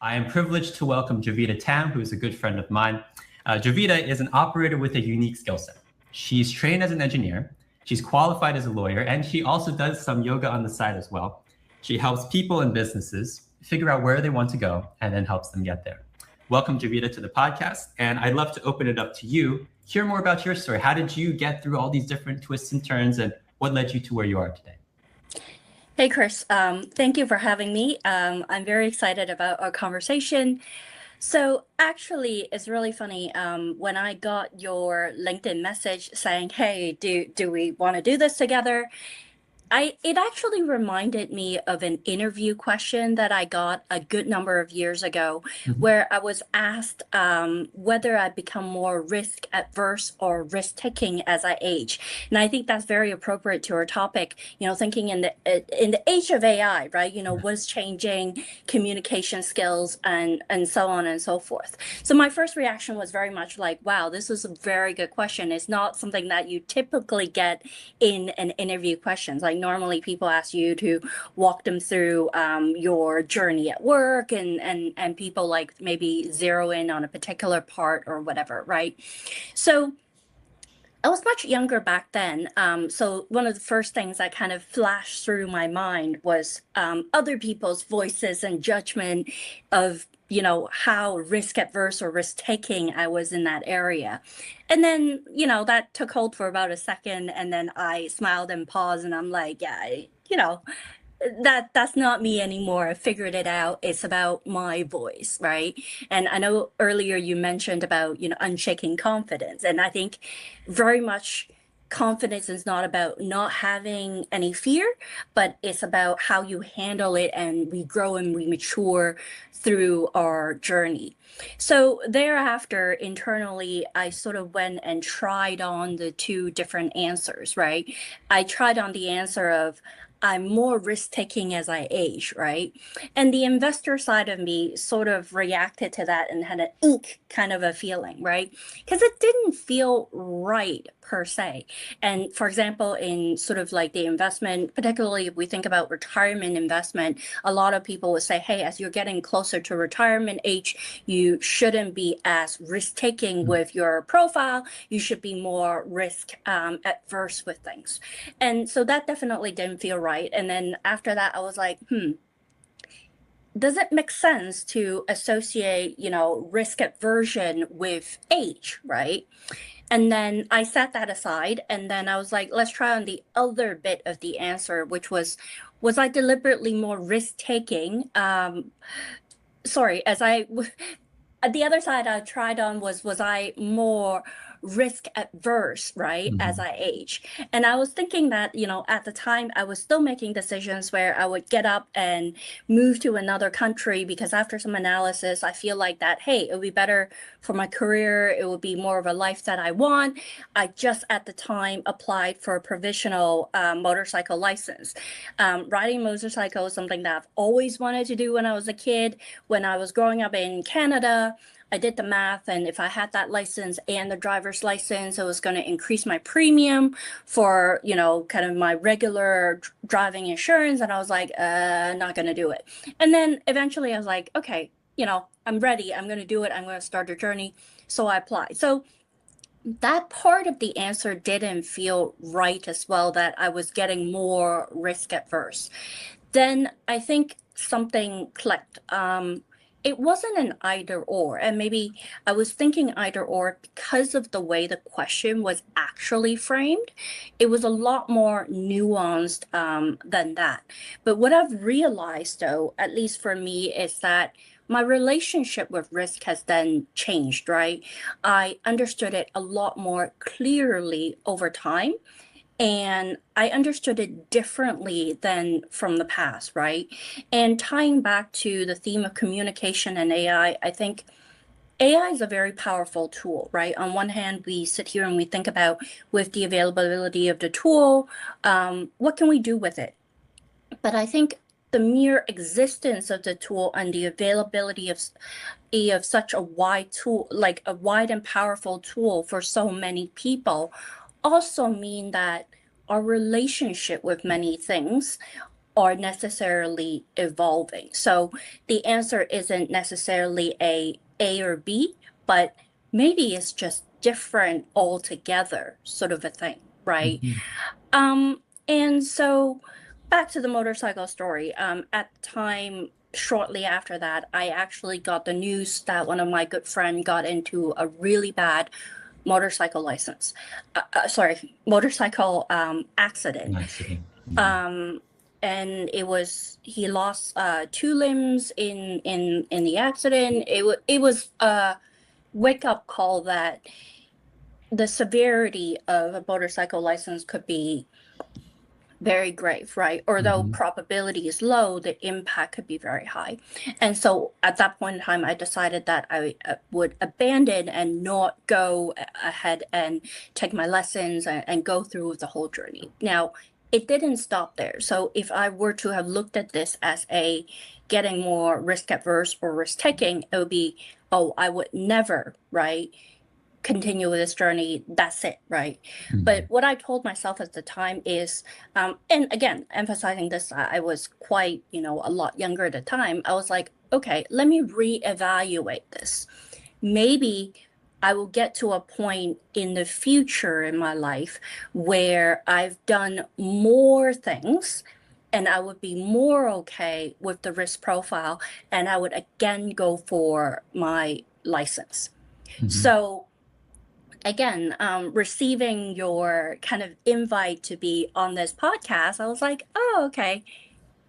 I am privileged to welcome Jovita Tam, who is a good friend of mine. Jovita is an operator with a unique skill set. She's trained as an engineer, she's qualified as a lawyer, and she also does some yoga on the side as well. She helps people and businesses figure out where they want to go and then helps them get there. Welcome, Jovita, to the podcast. And I'd love to open it up to you, hear more about your story. How did you get through all these different twists and turns, and what led you to where you are today? Hey, Chris. Thank you for having me. I'm very excited about our conversation. So actually, it's really funny. When I got your LinkedIn message saying, "Hey, do we want to do this together?" It actually reminded me of an interview question that I got a good number of years ago, Mhm. where I was asked whether I become more risk adverse or risk taking as I age. And I think that's very appropriate to our topic. Thinking in the age of AI, right? What's changing, communication skills, and so on and so forth. So my first reaction was very much like, "Wow, this is a very good question. It's not something that you typically get in an interview questions. Like normally people ask you to walk them through your journey at work and people like maybe zero in on a particular part or whatever, right? So I was much younger back then. So one of the first things that kind of flashed through my mind was other people's voices and judgment of, how risk adverse or risk taking I was in that area. And then, that took hold for about a second. And then I smiled and paused and I'm like, yeah, that's not me anymore. I figured it out. It's about my voice, right? And I know earlier you mentioned about, unshaking confidence. And I think very much confidence is not about not having any fear, but it's about how you handle it and we grow and we mature through our journey. So thereafter, internally, I sort of went and tried on the two different answers, right? I tried on the answer of I'm more risk taking as I age, right? And the investor side of me sort of reacted to that and had an ink kind of a feeling, right? Because it didn't feel right per se. And for example, in sort of like the investment, particularly if we think about retirement investment, a lot of people would say, hey, as you're getting closer to retirement age, you shouldn't be as risk taking with your profile. You should be more risk adverse with things. And so that definitely didn't feel right. And then after that, I was like, does it make sense to associate, risk aversion with age, right? And then I set that aside and then I was like, let's try on the other bit of the answer, which was I deliberately more risk taking? Sorry, the other side I tried on was I more risk adverse, right, as Mhm. I age. And I was thinking that, at the time I was still making decisions where I would get up and move to another country because after some analysis, I feel like that, hey, it would be better for my career. It would be more of a life that I want. I just at the time applied for a provisional motorcycle license. Riding motorcycle is something that I've always wanted to do when I was a kid. When I was growing up in Canada, I did the math, and if I had that license and the driver's license, it was going to increase my premium for, kind of my regular driving insurance. And I was like, not going to do it. And then eventually I was like, okay, I'm ready. I'm going to do it. I'm going to start the journey. So I applied. So that part of the answer didn't feel right as well, that I was getting more risk adverse. Then I think something clicked. It wasn't an either or, and maybe I was thinking either or because of the way the question was actually framed. It was a lot more nuanced than that. But what I've realized, though, at least for me, is that my relationship with risk has then changed, right? I understood it a lot more clearly over time and I understood it differently than from the past, right? And tying back to the theme of communication and I think AI is a very powerful tool, right? On one hand, we sit here and we think about with the availability of the tool, what can we do with it? But I think the mere existence of the tool and the availability of such a wide tool, like a wide and powerful tool for so many people, also mean that our relationship with many things are necessarily evolving. So the answer isn't necessarily A or B, but maybe it's just different altogether, sort of a thing, right? Mhm. And so back to the motorcycle story. At the time, shortly after that, I actually got the news that one of my good friends got into a really bad motorcycle motorcycle accident. Accident. And he lost two limbs in the accident. It was a wake up call that the severity of a motorcycle license could be very grave, right? Although Mhm. probability is low, the impact could be very high. And so at that point in time, I decided that I would abandon and not go ahead and take my lessons and go through with the whole journey. Now, it didn't stop there. So if I were to have looked at this as a getting more risk adverse or risk taking, it would be, oh, I would never, right, continue with this journey. That's it, right? But what I told myself at the time is, and again, emphasizing this, I was quite, a lot younger at the time. I was like, okay, let me reevaluate this. Maybe I will get to a point in the future in my life where I've done more things and I would be more okay with the risk profile, and I would again go for my license. Mhm. So again, receiving your kind of invite to be on this podcast, I was like, oh, okay,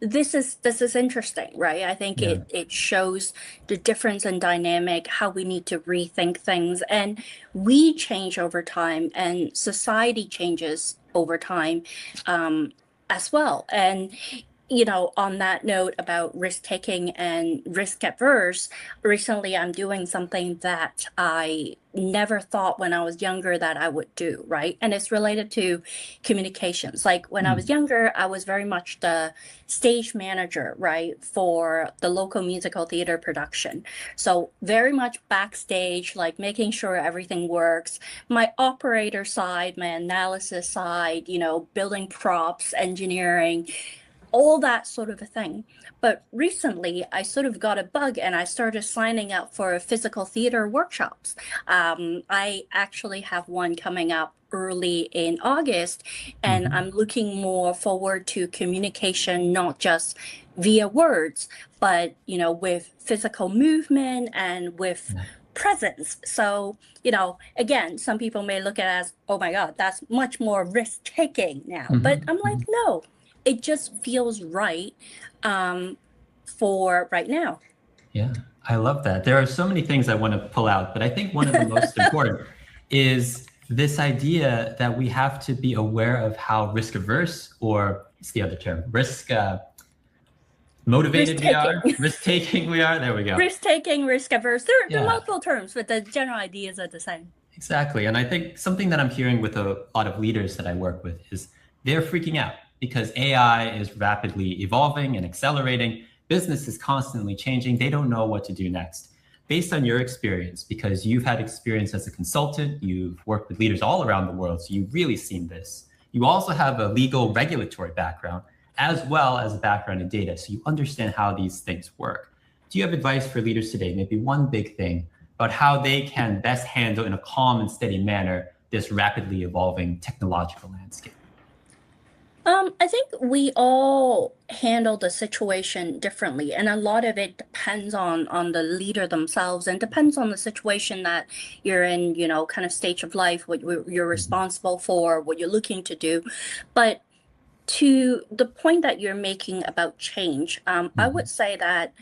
this is interesting, right? I think Yeah. it shows the difference in dynamic, how we need to rethink things, and we change over time, and society changes over time, as well. And on that note about risk taking and risk adverse, recently I'm doing something that I never thought when I was younger that I would do, right? And it's related to communications. Like when I was younger, I was very much the stage manager, right, for the local musical theater production. So very much backstage, like making sure everything works. My operator side, my analysis side, building props, engineering, all that sort of a thing. But recently, I sort of got a bug and I started signing up for physical theater workshops. I actually have one coming up early in August, and Mhm. I'm looking more forward to communication, not just via words, but with physical movement and with Yeah. presence. So, again, some people may look at it as, oh my God, that's much more risk taking now. But Mhm. I'm like, Mhm. no, it just feels right, um, for right now. Yeah, I love that. There are so many things I want to pull out, but I think one of the most important is this idea that we have to be aware of how risk averse, or what's the other term? Risk Risk motivated we taking, are, risk taking we are. There we go. risk taking, risk averse. There are Yeah, multiple terms, but the general ideas are the same. exactly. And I think something that I'm hearing with a lot of leaders that I work with is they're freaking out because AI is rapidly evolving and accelerating. Business is constantly changing. They don't know what to do next. Based on your experience, because you've had experience as a consultant, you've worked with leaders all around the world, so you've really seen this. You also have a legal regulatory background as well as a background in data, so you understand how these things work. Do you have advice for leaders today? Maybe one big thing about how they can best handle in a calm and steady manner this rapidly evolving technological landscape? I think we all handle the situation differently, and a lot of it depends on the leader themselves, and depends on the situation that you're in, kind of stage of life, what you're Mhm. responsible for, what you're looking to do. But to the point that you're making about change, I would Mhm. say that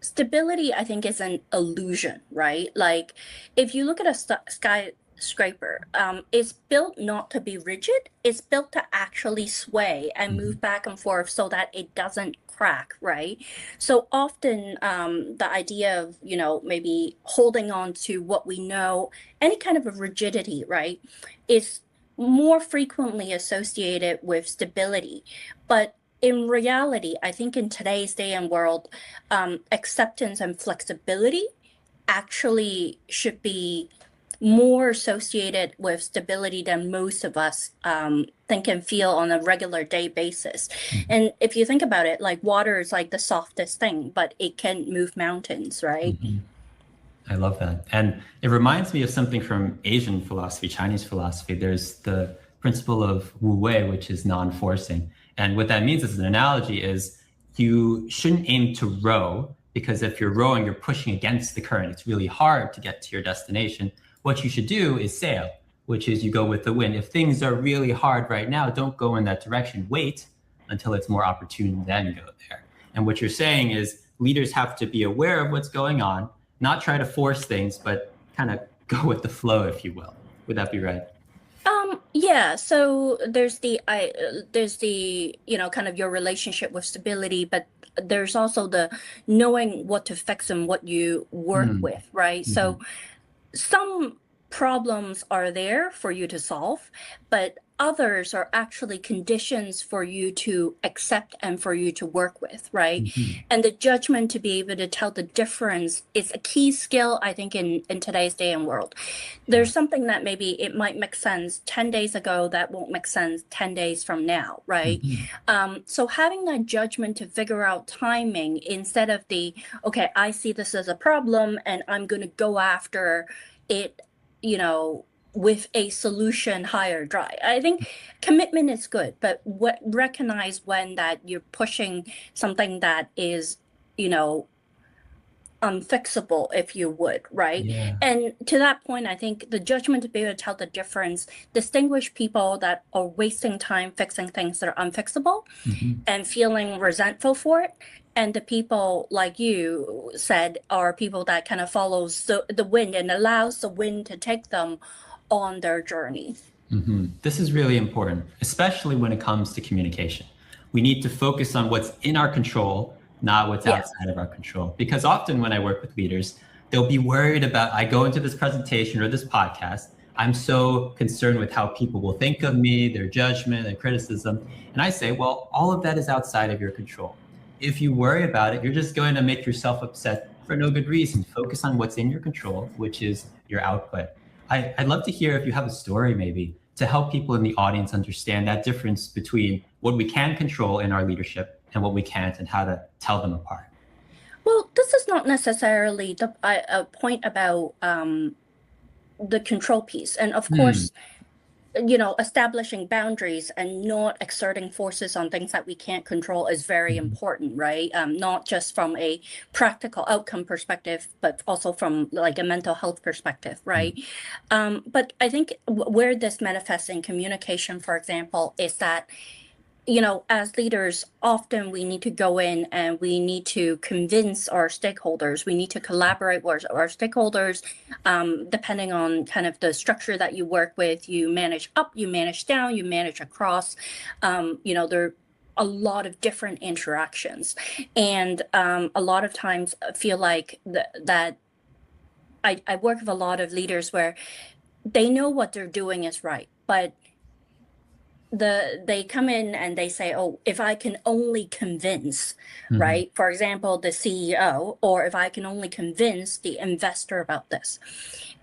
stability, I think, is an illusion, right? Like if you look at a skyscraper, it's built not to be rigid, it's built to actually sway and Mhm. move back and forth so that it doesn't crack, right? So often, the idea of, maybe holding on to what we know, any kind of a rigidity, right, is more frequently associated with stability. But in reality, I think in today's day and world, acceptance and flexibility actually should be more associated with stability than most of us think and feel on a regular day basis. And if you think about it, like water is like the softest thing, but it can move mountains, right? I love that. And it reminds me of something from Asian philosophy, Chinese philosophy. There's the principle of wu wei, which is non-forcing. And what that means as an analogy is you shouldn't aim to row, because if you're rowing, you're pushing against the current. It's really hard to get to your destination. What you should do is sail, which is you go with the wind. If things are really hard right now, don't go in that direction. Wait until it's more opportune, then go there. And what you're saying is leaders have to be aware of what's going on, not try to force things, but kind of go with the flow, if you will. Would that be right? Yeah, so there's the kind of your relationship with stability, but there's also the knowing what to fix and what you work with, right? So some problems are there for you to solve, but others are actually conditions for you to accept and for you to work with, right? And the judgment to be able to tell the difference is a key skill, I think, in today's day and world. There's something that maybe it might make sense 10 days ago that won't make sense 10 days from now, right? So having that judgment to figure out timing instead of okay, I see this as a problem and I'm going to go after it, with a solution high or dry. I think commitment is good, but recognize when that you're pushing something that is, unfixable, if you would, right? Yeah. And to that point, I think the judgment to be able to tell the difference, distinguish people that are wasting time fixing things that are unfixable and feeling resentful for it. And the people, like you said, are people that kind of follows the wind and allows the wind to take them on their journey. This is really important, especially when it comes to communication. We need to focus on what's in our control, not what's outside of our control. Because often when I work with leaders, they'll be worried about, I go into this presentation or this podcast, I'm so concerned with how people will think of me, their judgment, their criticism. And I say, well, all of that is outside of your control. If you worry about it, you're just going to make yourself upset for no good reason. Focus on what's in your control, which is your output. I'd love to hear if you have a story maybe to help people in the audience understand that difference between what we can control in our leadership and what we can't, and how to tell them apart. Well, this is not necessarily a point about the control piece. And of course, establishing boundaries and not exerting forces on things that we can't control is very important, right? Not just from a practical outcome perspective, but also from like a mental health perspective, right? But I think where this manifests in communication, for example, is that as leaders, often we need to go in and we need to convince our stakeholders. We need to collaborate with our stakeholders, depending on kind of the structure that you work with. You manage up, you manage down, you manage across. There are a lot of different interactions. And a lot of times I feel like that I work with a lot of leaders where they know what they're doing is right, but they come in and they say, oh, if I can only convince, right? For example, the CEO, or if I can only convince the investor about this.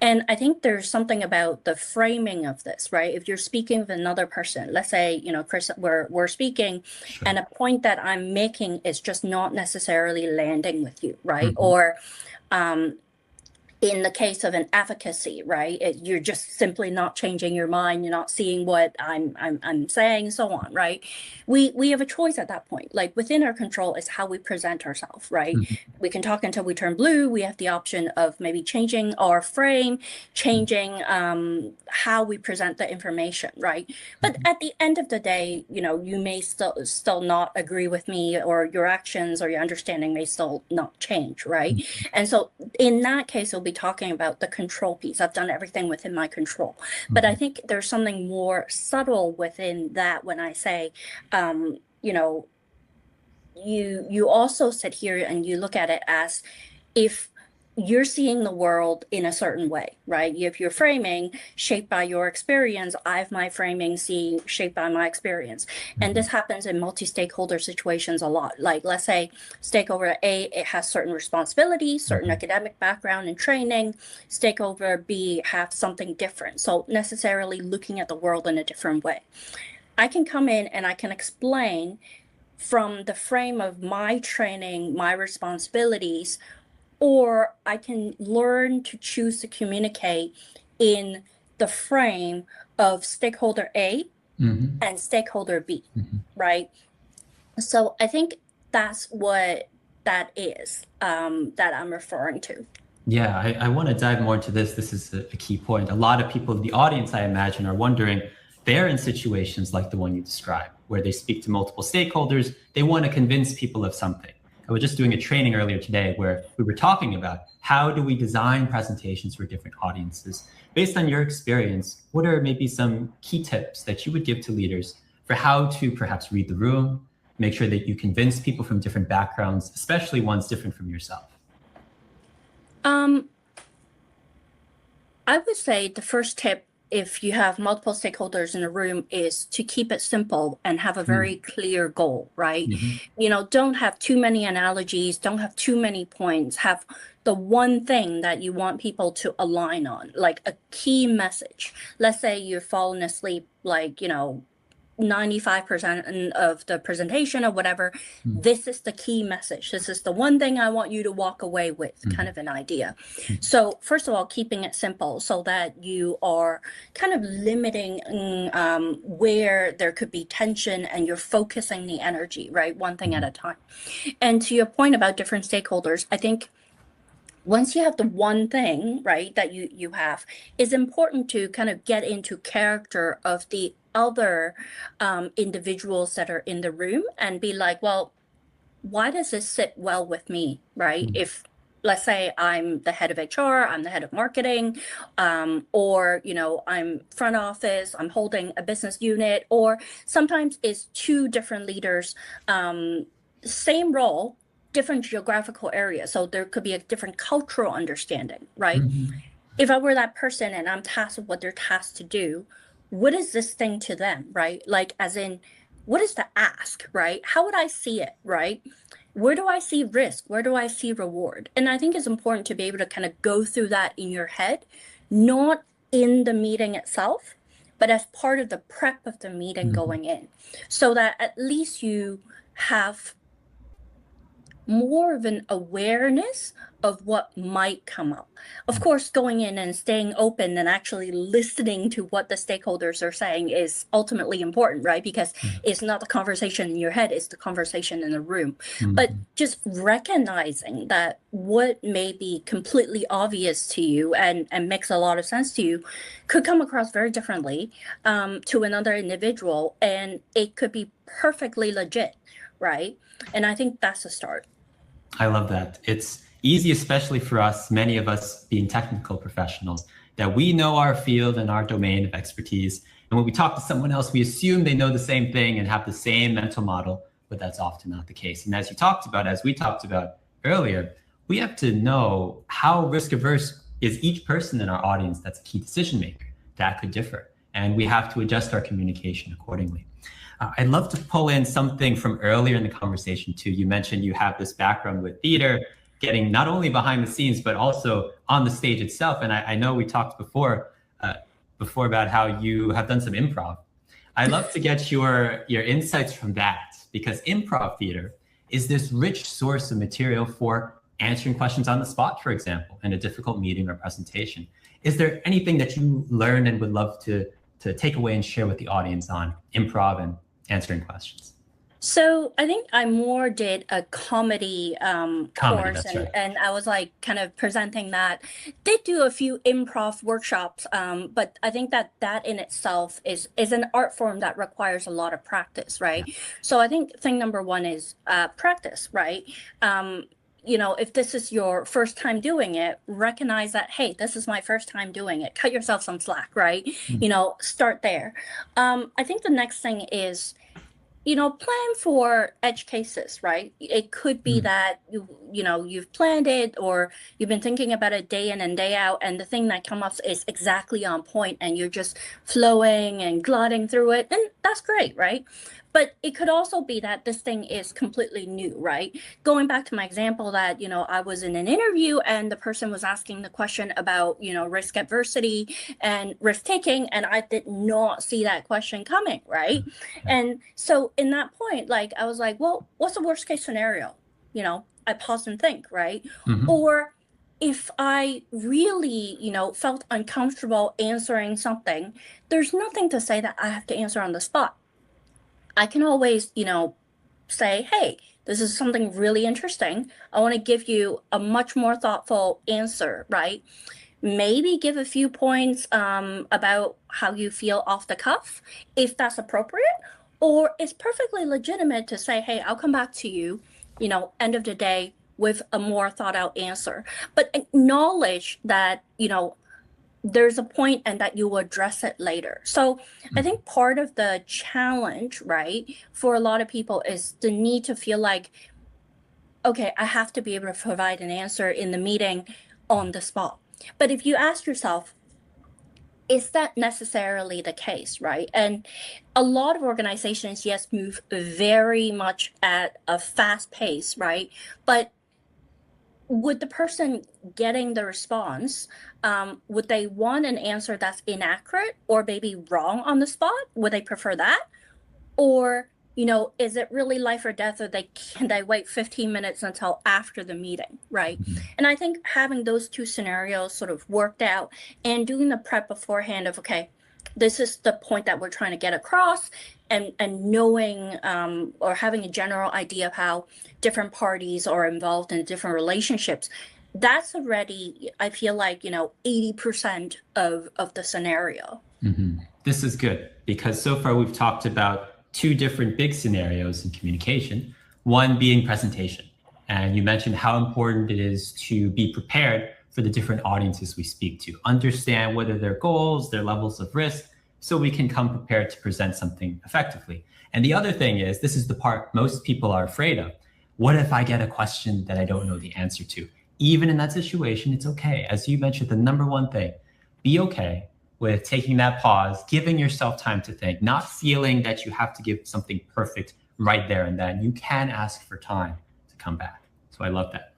And I think there's something about the framing of this, right? If you're speaking with another person, let's say, Chris, we're speaking, and a point that I'm making is just not necessarily landing with you, right? Or in the case of an advocacy, right? You're just simply not changing your mind. You're not seeing what I'm saying, so on, right? We have a choice at that point. Like within our control is how we present ourselves, right? We can talk until we turn blue. We have the option of maybe changing our frame, changing how we present the information, right? But at the end of the day, you may still not agree with me, or your actions or your understanding may still not change, right? And so in that case, it'll be talking about the control piece. I've done everything within my control. But I think there's something more subtle within that when I say, you also sit here and you look at it as if you're seeing the world in a certain way, right? You have your framing shaped by your experience. I have my framing shaped by my experience. And this happens in multi-stakeholder situations a lot. Like, let's say stakeholder A, it has certain responsibilities, certain academic background and training. Stakeholder B have something different. So necessarily looking at the world in a different way. I can come in and I can explain from the frame of my training, my responsibilities, or I can learn to choose to communicate in the frame of stakeholder A and stakeholder B, right? So I think that's what that is that I'm referring to. Yeah, I want to dive more into this. This is a key point. A lot of people in the audience, I imagine, are wondering, they're in situations like the one you described, where they speak to multiple stakeholders. They want to convince people of something. I was just doing a training earlier today where we were talking about how do we design presentations for different audiences. Based on your experience, what are maybe some key tips that you would give to leaders for how to perhaps read the room, make sure that you convince people from different backgrounds, especially ones different from yourself? I would say the first tip, if you have multiple stakeholders in a room, is to keep it simple and have a very clear goal, right? You know, don't have too many analogies, don't have too many points, have the one thing that you want people to align on, like a key message. Let's say you're falling asleep, like, 95% of the presentation or whatever. This is the key message. This is the one thing I want you to walk away with, kind of an idea. So first of all, keeping it simple so that you are kind of limiting where there could be tension, and you're focusing the energy, right? One thing at a time. And to your point about different stakeholders, I think once you have the one thing, right, that you have, it's important to kind of get into character of the other individuals that are in the room and be like, well, why does this sit well with me, right? If, let's say, I'm the head of HR, I'm the head of marketing, or, I'm front office, I'm holding a business unit, or sometimes it's two different leaders, same role, different geographical area. So there could be a different cultural understanding, right? If I were that person and I'm tasked with what they're tasked to do, what is this thing to them, right? Like, as in, what is the ask, right? How would I see it, right? Where do I see risk? Where do I see reward? And I think it's important to be able to kind of go through that in your head, not in the meeting itself, but as part of the prep of the meeting going in, so that at least you have more of an awareness of what might come up. Of course, going in and staying open and actually listening to what the stakeholders are saying is ultimately important, right? Because it's not the conversation in your head, it's the conversation in the room. But just recognizing that what may be completely obvious to you and makes a lot of sense to you could come across very differently to another individual, and it could be perfectly legit, right? And I think that's a start. I love that. It's easy, especially for us, many of us being technical professionals, that we know our field and our domain of expertise. And when we talk to someone else, we assume they know the same thing and have the same mental model, but that's often not the case. And as we talked about earlier, we have to know how risk averse is each person in our audience that's a key decision maker. That could differ. And we have to adjust our communication accordingly. I'd love to pull in something from earlier in the conversation too. You mentioned you have this background with theater, getting not only behind the scenes, but also on the stage itself. And I know we talked before about how you have done some improv. I'd love to get your insights from that, because improv theater is this rich source of material for answering questions on the spot, for example, in a difficult meeting or presentation. Is there anything that you learned and would love to take away and share with the audience on improv and answering questions? So I think I more did a comedy course, that's right. and I was like kind of presenting that. Did do a few improv workshops, but I think that in itself is an art form that requires a lot of practice, right? Yeah. So I think thing number one is practice, right? If this is your first time doing it, recognize that, hey, this is my first time doing it. Cut yourself some slack, right? Start there. I think the next thing is plan for edge cases, right? It could be that you've planned it, or you've been thinking about it day in and day out, and the thing that comes up is exactly on point, and you're just flowing and gliding through it, and that's great, right? But it could also be that this thing is completely new, right? Going back to my example that, I was in an interview and the person was asking the question about, risk adversity and risk taking, and I did not see that question coming, right? And so in that point, like, I was like, well, what's the worst case scenario? I pause and think, right? Or if I really, felt uncomfortable answering something, there's nothing to say that I have to answer on the spot. I can always, say, hey, this is something really interesting. I want to give you a much more thoughtful answer, right? Maybe give a few points about how you feel off the cuff, if that's appropriate. Or it's perfectly legitimate to say, hey, I'll come back to you, end of the day with a more thought out answer. But acknowledge that, there's a point and that you will address it later. So I think part of the challenge, right, for a lot of people is the need to feel like, okay, I have to be able to provide an answer in the meeting on the spot. But if you ask yourself, is that necessarily the case, right? And a lot of organizations, yes, move very much at a fast pace, right? But would the person getting the response, would they want an answer that's inaccurate or maybe wrong on the spot? Would they prefer that? Or, is it really life or death, or can they wait 15 minutes until after the meeting, right? And I think having those two scenarios sort of worked out and doing the prep beforehand of, okay, this is the point that we're trying to get across, and knowing or having a general idea of how different parties are involved in different relationships, that's already, I feel like, 80% of the scenario. This is good, because so far we've talked about two different big scenarios in communication, one being presentation. And you mentioned how important it is to be prepared for the different audiences we speak to, understand what are their goals, their levels of risk, so we can come prepared to present something effectively. And the other thing is, this is the part most people are afraid of. What if I get a question that I don't know the answer to? Even in that situation, it's okay. As you mentioned, the number one thing, be okay with taking that pause, giving yourself time to think, not feeling that you have to give something perfect right there and then. You can ask for time to come back. So I love that.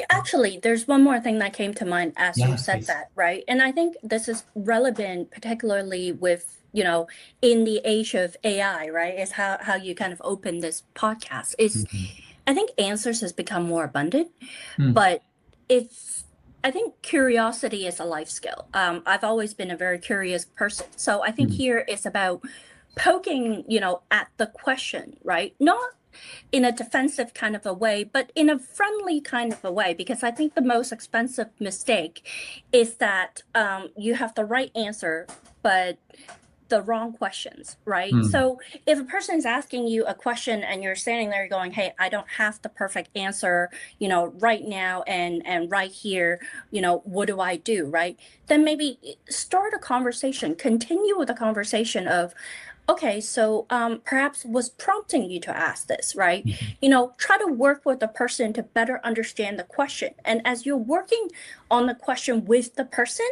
Actually, there's one more thing that came to mind as you said please. that, right? And I think this is relevant, particularly with, in the age of AI, right? Is how you kind of open this podcast. Is I think answers has become more abundant, but I think curiosity is a life skill. I've always been a very curious person. So I think here it's about poking, at the question, right? Not in a defensive kind of a way, but in a friendly kind of a way, because I think the most expensive mistake is that you have the right answer, but the wrong questions, right? So if a person is asking you a question and you're standing there going, hey, I don't have the perfect answer, right now and right here, what do I do, right? Then maybe start a conversation, continue with a conversation of, okay, so perhaps what's prompting you to ask this, right? Try to work with the person to better understand the question. And as you're working on the question with the person,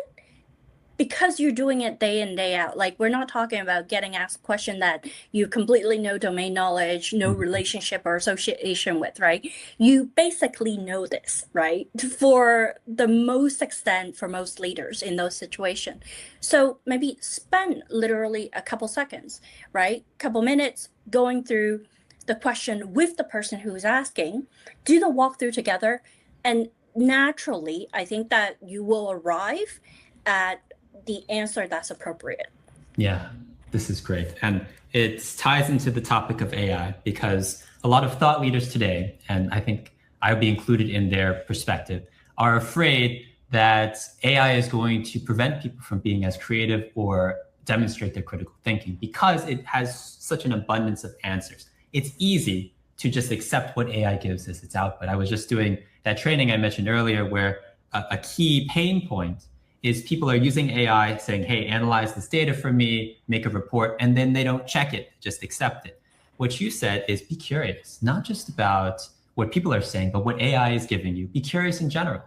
because you're doing it day in, day out, like, we're not talking about getting asked a question that you completely no domain knowledge, no relationship or association with, right? You basically know this, right? For the most extent, for most leaders in those situations. So maybe spend literally a couple seconds, right? Couple minutes going through the question with the person who is asking, do the walkthrough together. And naturally, I think that you will arrive at the answer that's appropriate. Yeah, this is great. And it ties into the topic of AI, because a lot of thought leaders today, and I think I would be included in their perspective, are afraid that AI is going to prevent people from being as creative or demonstrate their critical thinking, because it has such an abundance of answers. It's easy to just accept what AI gives as its output. I was just doing that training I mentioned earlier, where a key pain point is people are using AI saying, hey, analyze this data for me, make a report, and then they don't check it, just accept it. what you said is be curious, not just about what people are saying, but what AI is giving you. Be curious in general.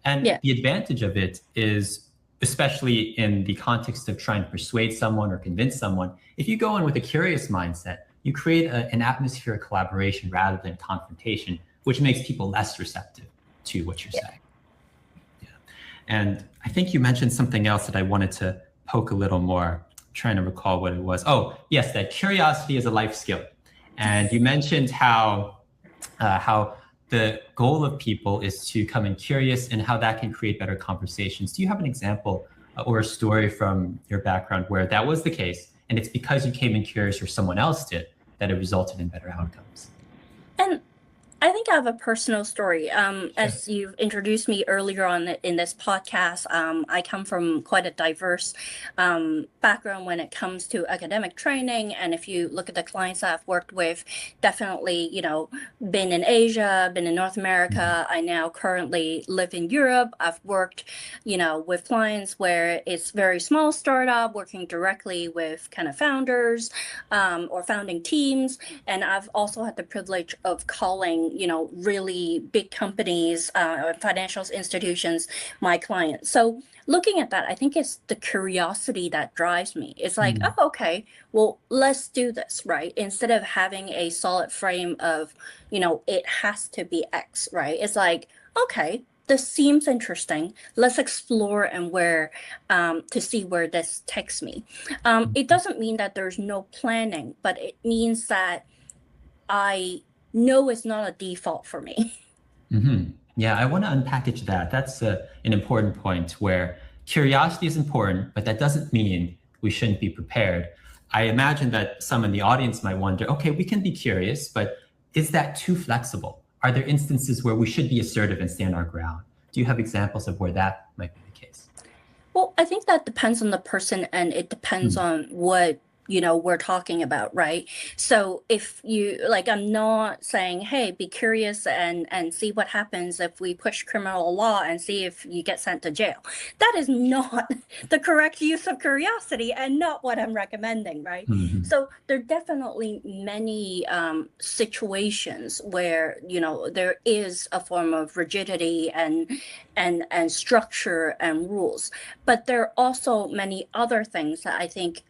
And the advantage of it is, especially in the context of trying to persuade someone or convince someone, if you go in with a curious mindset, you create an atmosphere of collaboration rather than confrontation, which makes people less receptive to what you're saying. Yeah. And I think you mentioned something else that I wanted to poke a little more. I'm trying to recall what it was. Oh, yes, that curiosity is a life skill. And you mentioned how the goal of people is to come in curious and how that can create better conversations. Do you have an example or a story from your background where that was the case, and it's because you came in curious or someone else did that it resulted in better outcomes? And I think I have a personal story. As you've introduced me earlier on in this podcast, I come from quite a diverse background when it comes to academic training. And if you look at the clients I've worked with, definitely, been in Asia, been in North America. I now currently live in Europe. I've worked, with clients where it's very small startup, working directly with kind of founders or founding teams. And I've also had the privilege of calling really big companies, financial institutions, my clients. So looking at that, I think it's the curiosity that drives me. It's like, oh, okay, well, let's do this, right? Instead of having a solid frame of, it has to be X, right? It's like, okay, this seems interesting. Let's explore and to see where this takes me. It doesn't mean that there's no planning, but it means that I know it's not a default for me. Yeah, I want to unpackage that. That's an important point where curiosity is important, but that doesn't mean we shouldn't be prepared. I imagine that some in the audience might wonder, okay, we can be curious, but is that too flexible? Are there instances where we should be assertive and stand our ground? Do you have examples of where that might be the case? Well, I think that depends on the person, and it depends on what we're talking about, right? So if I'm not saying, hey, be curious and see what happens if we push criminal law and see if you get sent to jail. That is not the correct use of curiosity and not what I'm recommending, right? So there are definitely many situations where, there is a form of rigidity and structure and rules. But there are also many other things that I think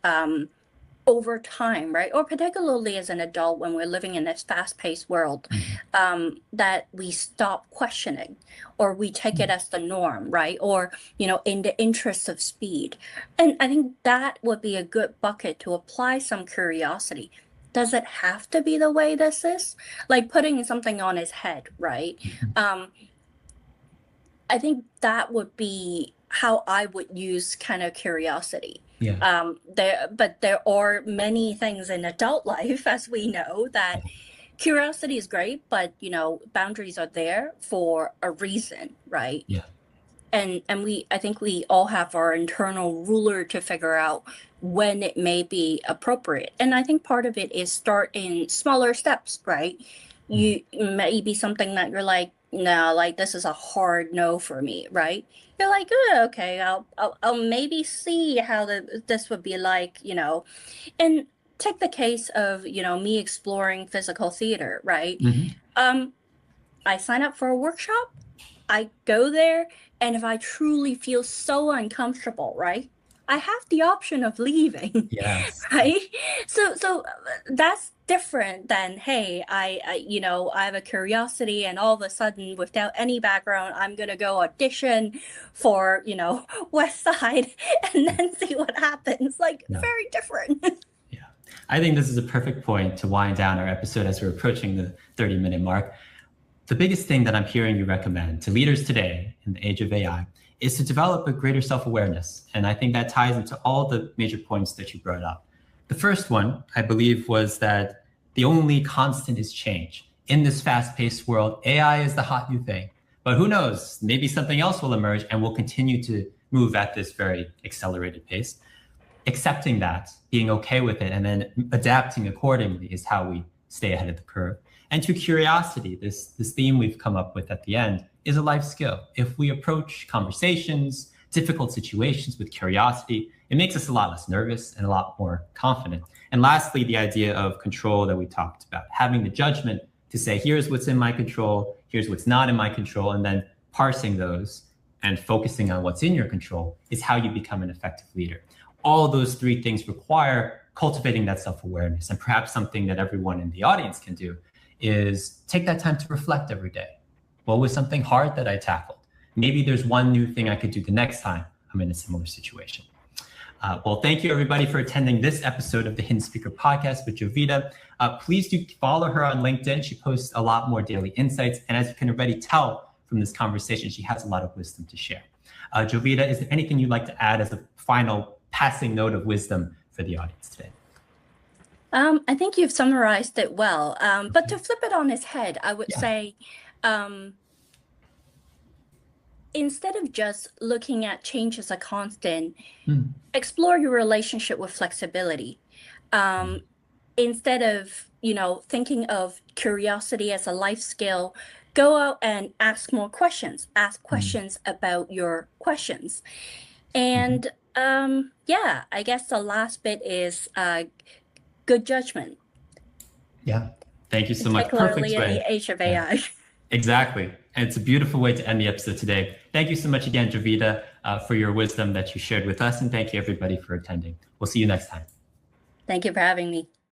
over time, right? Or particularly as an adult, when we're living in this fast-paced world, that we stop questioning, or we take it as the norm, right? Or, in the interest of speed. And I think that would be a good bucket to apply some curiosity. Does it have to be the way this is? Like putting something on his head, right? I think that would be how I would use kind of curiosity. But there are many things in adult life, as we know, that curiosity is great, but boundaries are there for a reason, right? And I think we all have our internal ruler to figure out when it may be appropriate. And I think part of it is start in smaller steps, right? You may be something that you're like, no, like this is a hard no for me, right? You're like, oh, okay, I'll maybe see how this would be like, and take the case of, me exploring physical theater, right? I sign up for a workshop, I go there, and if I truly feel so uncomfortable, right? I have the option of leaving, right? So that's different than, hey, I have a curiosity, and all of a sudden, without any background, I'm gonna go audition for, West Side, and then see what happens. Like, very different. I think this is a perfect point to wind down our episode as we're approaching the 30-minute mark. The biggest thing that I'm hearing you recommend to leaders today in the age of AI is to develop a greater self-awareness. And I think that ties into all the major points that you brought up. The first one, I believe, was that the only constant is change. In this fast-paced world, AI is the hot new thing. But who knows, maybe something else will emerge and we'll continue to move at this very accelerated pace. Accepting that, being okay with it, and then adapting accordingly is how we stay ahead of the curve. And to curiosity, this theme we've come up with at the end is a life skill. If we approach conversations, difficult situations with curiosity, It makes us a lot less nervous and a lot more confident. And lastly, the idea of control that we talked about, having the judgment to say, here's what's in my control, here's what's not in my control, and then parsing those and focusing on what's in your control is how you become an effective leader. All of those three things require cultivating that self-awareness. And perhaps something that everyone in the audience can do is take that time to reflect every day. What was something hard that I tackled? Maybe there's one new thing I could do the next time I'm in a similar situation. Well, thank you everybody for attending this episode of the Hidden Speaker Podcast with Jovita. Please do follow her on LinkedIn. She posts a lot more daily insights. And as you can already tell from this conversation, she has a lot of wisdom to share. Jovita, is there anything you'd like to add as a final passing note of wisdom for the audience today? I think you've summarized it well. But to flip it on its head, I would say, instead of just looking at change as a constant, explore your relationship with flexibility. Instead of, thinking of curiosity as a life skill, go out and ask more questions. Ask questions about your questions. And I guess the last bit is good judgment. Yeah. Thank you so much. Particularly in the age of AI. Exactly. And it's a beautiful way to end the episode today. Thank you so much again, Jovita, for your wisdom that you shared with us. And thank you everybody for attending. We'll see you next time. Thank you for having me.